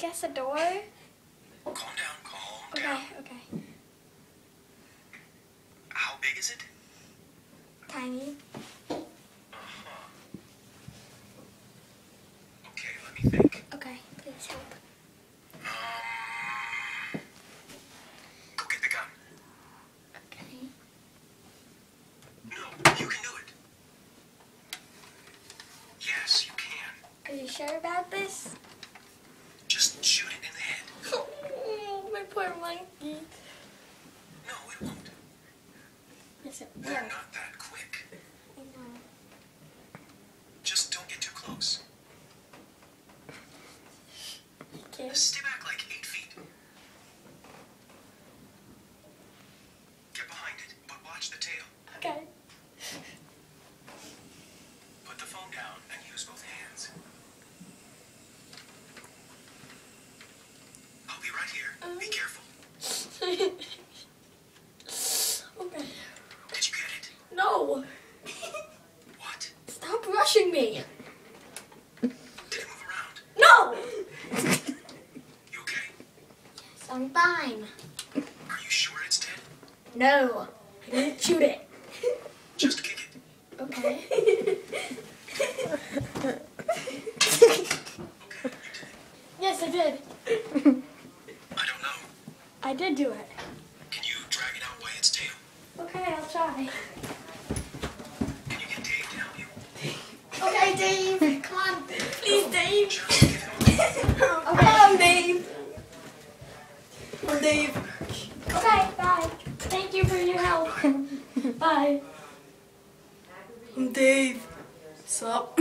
guess a door? Calm down, calm Okay, down. okay. How big is it? Tiny. Uh-huh. Okay, let me think. Okay, please help. Go get the gun. Okay. No, you can do it. Yes, you can. Are you sure about this? Just shoot it in the head. Oh, my poor monkey. No, it won't. Yes, it will. They're not that quick. I know. Just don't get too close. Okay. Stay back like 8 feet. Get behind it, but watch the tail. Okay. Put the phone down and use both hands. I'll be right here. Be careful. Okay. Did you get it? No! What? Stop rushing me! Did it move around? No! You okay? Yes, I'm fine. Are you sure it's dead? No, I didn't shoot it. Just kick it. Okay. Okay, you did it. Yes, I did. I don't know. I did do it. Can you drag it out by its tail? Okay, I'll try. Can you get Dave to help you? Okay, Dave. Come on. Please, Dave. Just give him a Okay. Come on, Dave. Come on, Dave. Okay, bye. Thank you for your help. Bye. I'm Dave. Sup?